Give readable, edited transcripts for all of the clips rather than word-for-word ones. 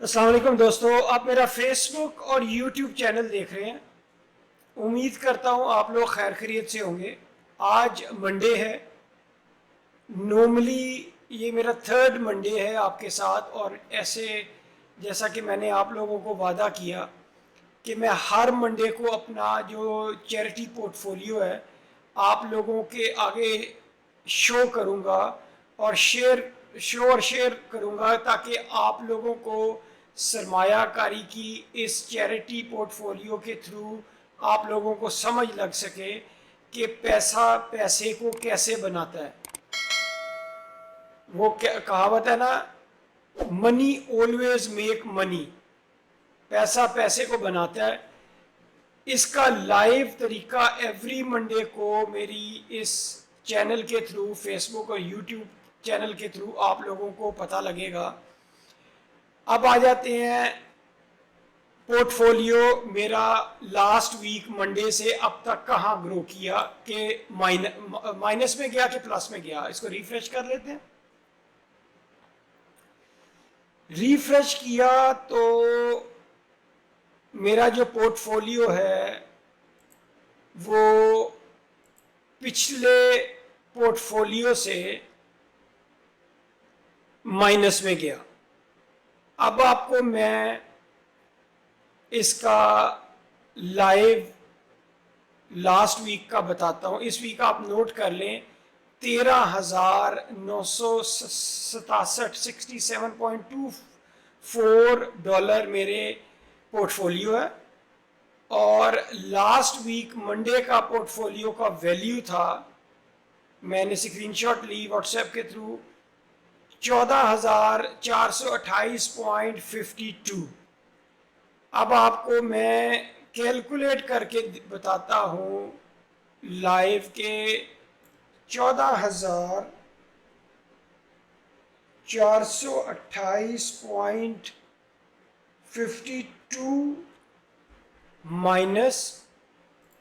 السلام علیکم دوستو، آپ میرا فیس بک اور یوٹیوب چینل دیکھ رہے ہیں۔ امید کرتا ہوں آپ لوگ خیر خیریت سے ہوں گے۔ آج منڈے ہے۔ نارملی یہ میرا تھرڈ منڈے ہے آپ کے ساتھ، اور ایسے جیسا کہ میں نے آپ لوگوں کو وعدہ کیا کہ میں ہر منڈے کو اپنا جو چیریٹی پورٹ فولیو ہے آپ لوگوں کے آگے شو کروں گا اور شیئر کروں گا، تاکہ آپ لوگوں کو سرمایہ کاری کی اس چیریٹی پورٹ فولیو کے تھرو آپ لوگوں کو سمجھ لگ سکے کہ پیسہ پیسے کو کیسے بناتا ہے۔ وہ کہاوت ہے نا، منی آلویز میک منی، پیسہ پیسے کو بناتا ہے۔ اس کا لائیو طریقہ ایوری منڈے کو میری اس چینل کے تھرو، فیس بک اور یوٹیوب چینل کے تھرو آپ لوگوں کو پتہ لگے گا۔ اب آ جاتے ہیں پورٹ فولیو میرا لاسٹ ویک منڈے سے اب تک کہاں گرو کیا، کہ مائنس میں گیا کہ پلس میں گیا۔ اس کو ریفریش کر لیتے ہیں۔ ریفریش کیا تو میرا جو پورٹ فولیو ہے وہ پچھلے پورٹ فولیو سے مائنس میں گیا۔ اب آپ کو میں اس کا لائیو لاسٹ ویک کا بتاتا ہوں۔ اس ویک آپ نوٹ کر لیں، 13,967 $67.24 میرے پورٹ فولیو ہے، اور لاسٹ ویک منڈے کا پورٹ فولیو کا ویلیو تھا، میں نے اسکرین شاٹ لی واٹس ایپ کے تھرو، 14,428.52۔ اب آپ کو میں کیلکولیٹ کر کے بتاتا ہوں لائیو کے 14,428.52 مائنس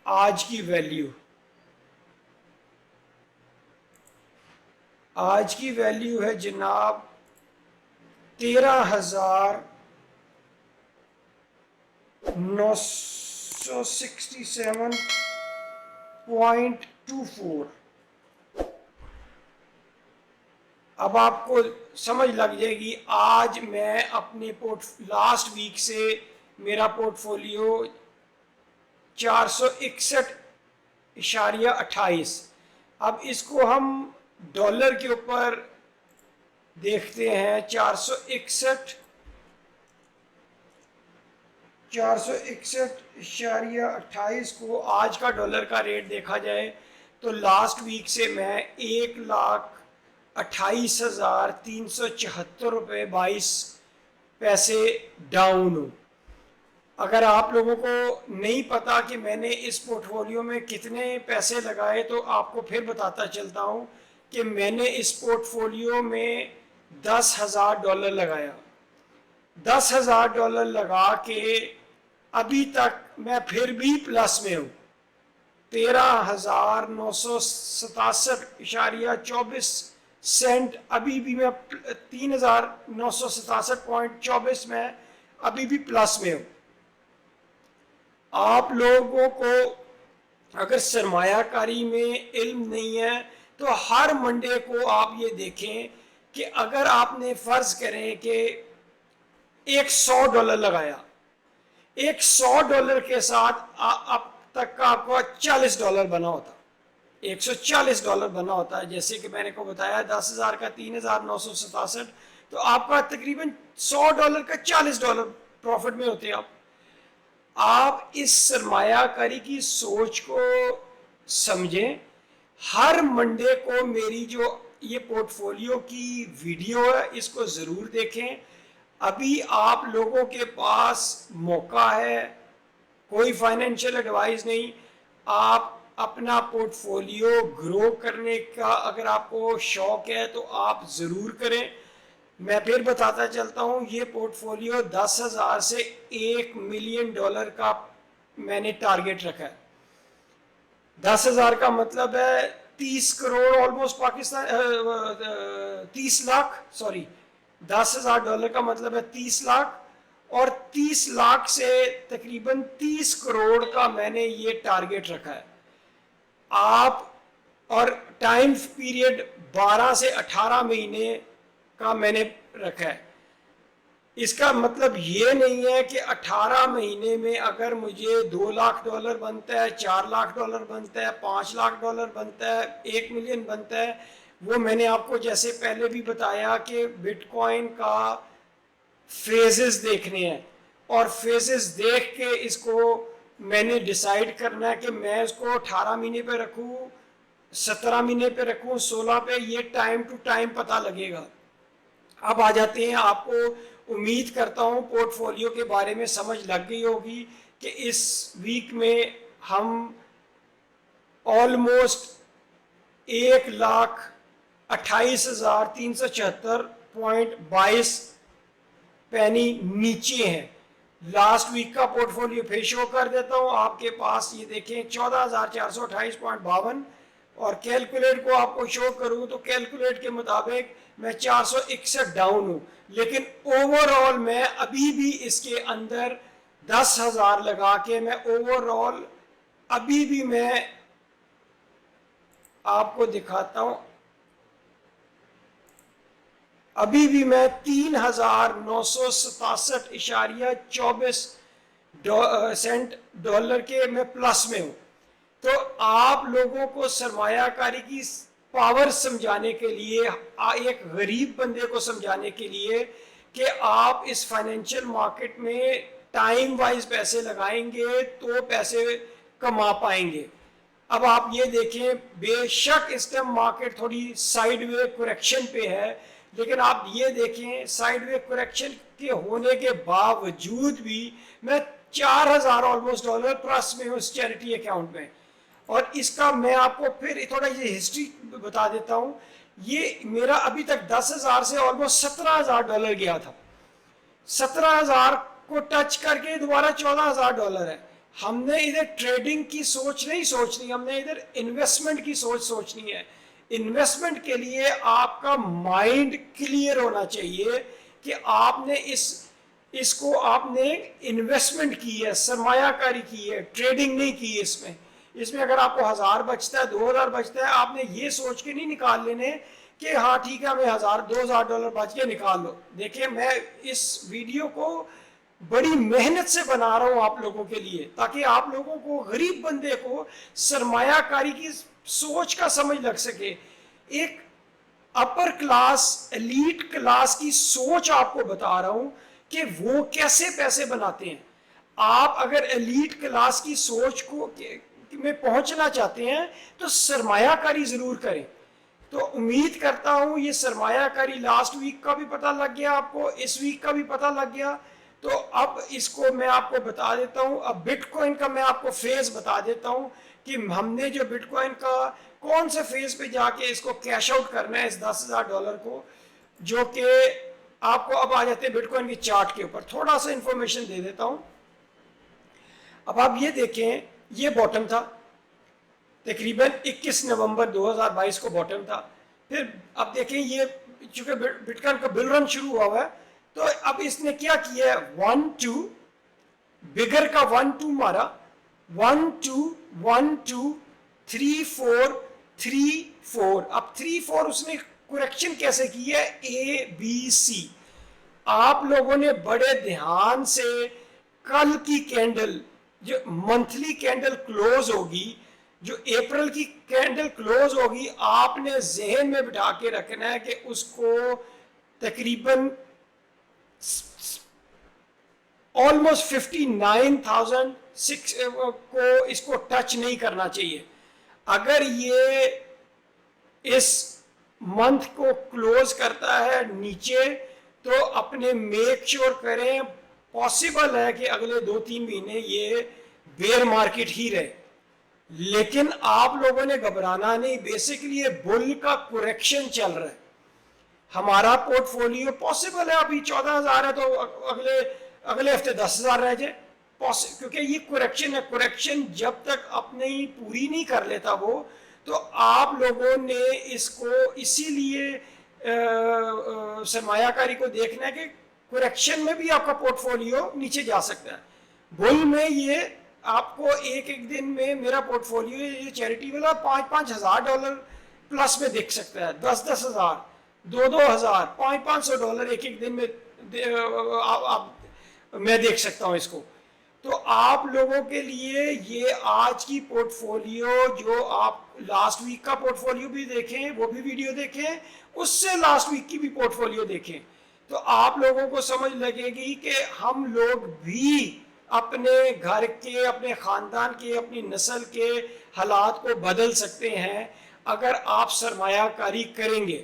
آج کی ویلیو۔ آج کی ویلیو ہے جناب 13,967.24۔ اب آپ کو سمجھ لگ جائے گی، آج میں اپنے لاسٹ ویک سے میرا پورٹ فولیو 461.28۔ اب اس کو ہم ڈالر کے اوپر دیکھتے ہیں۔ 461.28 کو آج کا ڈالر کا ریٹ دیکھا جائے تو لاسٹ ویک سے میں 1,28,374.22 ڈاؤن ہوں۔ اگر آپ لوگوں کو نہیں پتا کہ میں نے اس پورٹ فولیو میں کتنے پیسے لگائے تو آپ کو پھر بتاتا چلتا ہوں کہ میں نے اس پورٹ فولیو میں $10,000 لگایا۔ $10,000 لگا کے ابھی تک میں پھر بھی پلس میں ہوں، 13,967.24 ابھی بھی میں 3,967.24 میں ابھی بھی پلس میں ہوں۔ آپ لوگوں کو اگر سرمایہ کاری میں علم نہیں ہے تو ہر منڈے کو آپ یہ دیکھیں کہ اگر آپ نے فرض کریں کہ ایک $100 لگایا، ایک $100 کے ساتھ اب تک کا آپ کو $40 بنا ہوتا، $140 بنا ہوتا ہے۔ جیسے کہ میں نے کو بتایا 10,000 کا 3,967، تو آپ کا تقریباً $100 کا $40 پروفٹ میں ہوتے آپ اس سرمایہ کاری کی سوچ کو سمجھیں۔ ہر منڈے کو میری جو یہ پورٹ فولیو کی ویڈیو ہے اس کو ضرور دیکھیں۔ ابھی آپ لوگوں کے پاس موقع ہے، کوئی فائنینشیل ایڈوائز نہیں، آپ اپنا پورٹ فولیو گرو کرنے کا اگر آپ کو شوق ہے تو آپ ضرور کریں۔ میں پھر بتاتا چلتا ہوں، یہ پورٹ فولیو 10,000 سے $1,000,000 کا میں نے ٹارگٹ رکھا ہے۔ 10,000 کا مطلب ہے 30 کروڑ آلموسٹ پاکستان، 30 لاکھ، سوری $10,000 کا مطلب ہے 30 لاکھ، اور 30 لاکھ سے تقریباً 30 کروڑ کا میں نے یہ ٹارگٹ رکھا ہے آپ، اور ٹائم پیریڈ 12 سے 18 مہینے کا میں نے رکھا ہے. اس کا مطلب یہ نہیں ہے کہ 18 مہینے میں اگر مجھے $2 لاکھ بنتا ہے، $4 لاکھ بنتا ہے، $5 لاکھ بنتا ہے، 1 ملین بنتا ہے. وہ میں نے آپ کو جیسے پہلے بھی بتایا کہ بٹ کوائن کا فیزز دیکھنے ہیں، اور فیزز دیکھ کے اس کو میں نے ڈیسائیڈ کرنا ہے کہ میں اس کو 18 مہینے پہ رکھوں، 17 مہینے پہ رکھوں، 16 پہ. یہ ٹائم ٹو ٹائم پتہ لگے گا. اب آ جاتے ہیں، آپ کو امید کرتا ہوں پورٹ فولیو کے بارے میں سمجھ لگ گئی ہوگی کہ اس ویک میں ہم آلموسٹ 1,28,374.22 پینی نیچے ہیں. لاسٹ ویک کا پورٹ فولیو پھر شو کر دیتا ہوں آپ کے پاس. یہ دیکھیں 14,428.52، اور کیلکولیٹ کو آپ کو شو کروں تو کیلکولیٹ کے مطابق میں 461 ڈاؤن ہوں. لیکن اوور آل میں ابھی بھی اس کے اندر 10,000 لگا کے میں اوور آل ابھی بھی میں آپ کو دکھاتا ہوں، ابھی بھی میں 3,967.24 ڈالر کے میں پلس میں ہوں. تو آپ لوگوں کو سرمایہ کاری کی پاور سمجھانے کے لیے، ایک غریب بندے کو سمجھانے کے لیے کہ آپ اس فائنینشیل مارکیٹ میں ٹائم وائز پیسے لگائیں گے تو پیسے کما پائیں گے. اب آپ یہ دیکھیں، بے شک اس ٹائم مارکیٹ تھوڑی سائیڈ وے کریکشن پہ ہے، لیکن آپ یہ دیکھیں سائیڈ وے کریکشن کے ہونے کے باوجود بھی میں 4,000 آلموسٹ ڈالر پلس میں ہوں اس چیریٹی اکاؤنٹ میں. اور اس کا میں آپ کو پھر تھوڑا یہ ہسٹری بتا دیتا ہوں. یہ میرا ابھی تک 10,000 سے آلموسٹ 17,000 ڈالر گیا تھا. 17,000 کو ٹچ کر کے دوبارہ 14,000 ڈالر ہے. ہم نے ادھر ٹریڈنگ کی سوچ نہیں سوچنی، ہم نے ادھر انویسٹمنٹ کی سوچ سوچنی ہے. انویسٹمنٹ کے لیے آپ کا مائنڈ کلیئر ہونا چاہیے کہ آپ نے اس کو آپ نے انویسٹمنٹ کی ہے، سرمایہ کاری کی ہے، ٹریڈنگ نہیں کی ہے. اس میں اگر آپ کو 1,000 بچتا ہے، 2,000 بچتا ہے، آپ نے یہ سوچ کے نہیں نکال لینے کہ ہاں ٹھیک ہے ہمیں 2,000 ڈالر بچ کے نکال لو. دیکھیں میں اس ویڈیو کو بڑی محنت سے بنا رہا ہوں آپ لوگوں کے لیے، تاکہ آپ لوگوں کو، غریب بندے کو سرمایہ کاری کی سوچ کا سمجھ لگ سکے. ایک اپر کلاس، ایلیٹ کلاس کی سوچ آپ کو بتا رہا ہوں کہ وہ کیسے پیسے بناتے ہیں. آپ اگر ایلیٹ کلاس کی سوچ کو میں پہنچنا چاہتے ہیں تو سرمایہ کاری ضرور کریں. تو امید کرتا ہوں یہ سرمایہ کاری لاسٹ ویک کا بھی پتہ لگ گیا آپ کو، اس ویک کا بھی پتہ لگ گیا. تو اب اس کو میں آپ کو بتا دیتا ہوں. اب بٹ کوائن کا میں آپ کو فیز بتا دیتا ہوں کہ ہم نے جو بٹ کوائن کا کون سے فیز پہ جا کے اس کو کیش آؤٹ کرنا ہے، اس 10,000 ڈالر کو، جو کہ آپ کو اب آ جاتے ہیں بٹ کوائن کی چارٹ کے اوپر. تھوڑا سا انفارمیشن دے دیتا ہوں. اب آپ یہ دیکھیں، یہ باٹم تھا تقریباً 21 نومبر 2022 کو باٹم تھا. پھر اب دیکھیں یہ چونکہ بٹ کوائن کا بل رن شروع ہوا ہے، تو اب اس نے کیا کیا ہے، 1 2 بگر کا 1 2 مارا، 1 2 1 2 3 4 3 4. اب 3 4 اس نے کریکشن کیسے کی ہے، اے بی سی. آپ لوگوں نے بڑے دھیان سے کل کی کینڈل، جو منتھلی کینڈل کلوز ہوگی، جو اپریل کی کینڈل کلوز ہوگی، آپ نے ذہن میں بٹھا کے رکھنا ہے کہ اس کو تقریباً آلموسٹ 59,006 کو اس کو ٹچ نہیں کرنا چاہیے. اگر یہ اس منتھ کو کلوز کرتا ہے نیچے تو اپنے میک شور کریں، پاسبل ہے کہ اگلے 2-3 مہینے یہ بیئر مارکیٹ ہی رہے. لیکن آپ لوگوں نے گھبرانا نہیں، بیسیکلی یہ بل کا کریکشن چل رہا ہے. ہمارا پورٹ فولیو پاسبل ہے ابھی 14,000 ہے تو اگلے ہفتے 10,000 رہ جائے، کیونکہ یہ کریکشن ہے. کریکشن جب تک اپنی پوری نہیں کر لیتا وہ، تو آپ لوگوں نے اس کو اسی لیے سرمایہ کاری کو دیکھنا ہے کہ کریکشن میں بھی آپ کا پورٹ فولیو نیچے جا سکتا ہے. بل میں یہ آپ کو ایک دن میں میرا پورٹ فولیو یہ چیریٹی والا $5,000 پلس میں دیکھ سکتا ہے, 10,000 2,000 $500 ایک دن میں میں دیکھ سکتا ہوں اس کو. تو آپ لوگوں کے لیے یہ آج کی پورٹ فولیو, جو آپ لاسٹ ویک کا پورٹ فولیو بھی دیکھیں, وہ بھی ویڈیو دیکھیں, اس سے لاسٹ ویک کی بھی پورٹ فولیو دیکھیں, تو آپ لوگوں کو سمجھ لگے گی کہ ہم لوگ بھی اپنے گھر کے, اپنے خاندان کے, اپنی نسل کے حالات کو بدل سکتے ہیں اگر آپ سرمایہ کاری کریں گے.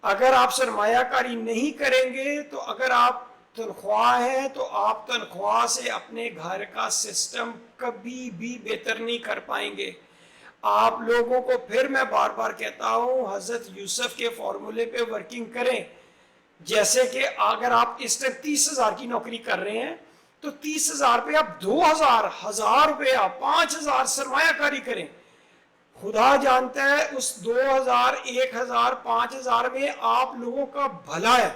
اگر آپ سرمایہ کاری نہیں کریں گے, تو اگر آپ تنخواہ ہے تو آپ تنخواہ سے اپنے گھر کا سسٹم کبھی بھی بہتر نہیں کر پائیں گے. آپ لوگوں کو پھر میں بار بار کہتا ہوں, حضرت یوسف کے فارمولے پہ ورکنگ کریں. جیسے کہ اگر آپ اس ٹائم 30,000 کی نوکری کر رہے ہیں تو 30,000 پہ آپ 2,000 1,000 روپیہ 5,000 سرمایہ کاری کریں. خدا جانتا ہے اس 2,000 1,000 5,000 میں آپ لوگوں کا بھلا ہے.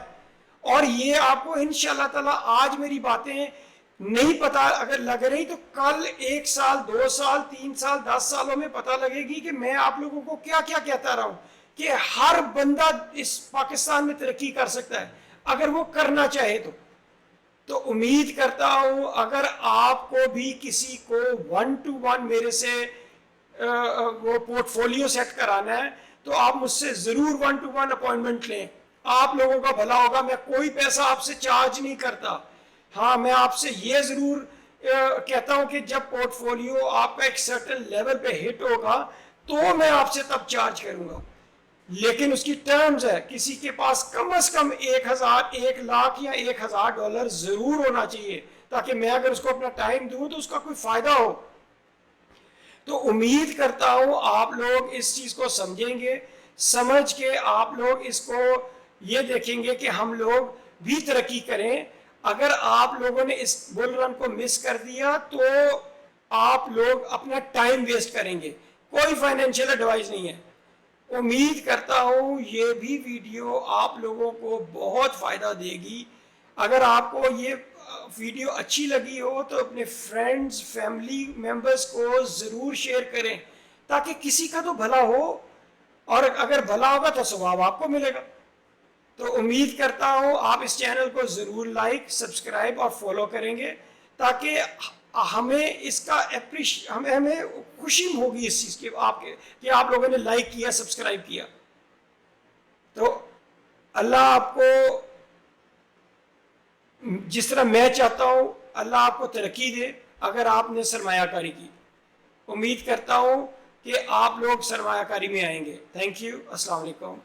اور یہ آپ کو انشاءاللہ تعالی آج میری باتیں نہیں پتا اگر لگ رہی, تو کل 1 سال 2 سال 3 سال 10 سالوں میں پتا لگے گی کہ میں آپ لوگوں کو کیا کیا کہتا رہا ہوں کہ ہر بندہ اس پاکستان میں ترقی کر سکتا ہے اگر وہ کرنا چاہے تو. تو امید کرتا ہوں اگر آپ کو بھی کسی کو 1 to 1 میرے سے وہ پورٹ فولیو سیٹ کرانا ہے تو آپ مجھ سے ضرور 1 to 1 اپوائنٹمنٹ لیں. آپ لوگوں کا بھلا ہوگا. میں کوئی پیسہ آپ سے چارج نہیں کرتا. ہاں, میں آپ سے یہ ضرور کہتا ہوں کہ جب پورٹ فولیو آپ کا ایک سرٹن لیول پہ ہٹ ہوگا تو میں آپ سے تب چارج کروں گا, لیکن اس کی ٹرمز ہے. کسی کے پاس کم از کم 1,000 1 لاکھ یا $1,000 ضرور ہونا چاہیے تاکہ میں اگر اس کو اپنا ٹائم دوں تو اس کا کوئی فائدہ ہو. تو امید کرتا ہوں آپ لوگ اس چیز کو سمجھیں گے, سمجھ کے آپ لوگ اس کو یہ دیکھیں گے کہ ہم لوگ بھی ترقی کریں. اگر آپ لوگوں نے اس بل رن کو مس کر دیا تو آپ لوگ اپنا ٹائم ویسٹ کریں گے. کوئی فائنینشیل ایڈوائز نہیں ہے. امید کرتا ہوں یہ بھی ویڈیو آپ لوگوں کو بہت فائدہ دے گی. اگر آپ کو یہ ویڈیو اچھی لگی ہو تو اپنے فرینڈز فیملی ممبرز کو ضرور شیئر کریں تاکہ کسی کا تو بھلا ہو, اور اگر بھلا ہوگا تو ثواب آپ کو ملے گا. تو امید کرتا ہوں آپ اس چینل کو ضرور لائک سبسکرائب اور فالو کریں گے تاکہ ہمیں اس کا ہمیں خوشی ہوگی اس چیز کی کہ آپ لوگوں نے لائک کیا سبسکرائب کیا. تو اللہ آپ کو جس طرح میں چاہتا ہوں اللہ آپ کو ترقی دے اگر آپ نے سرمایہ کاری کی. امید کرتا ہوں کہ آپ لوگ سرمایہ کاری میں آئیں گے. Thank you. السلام علیکم.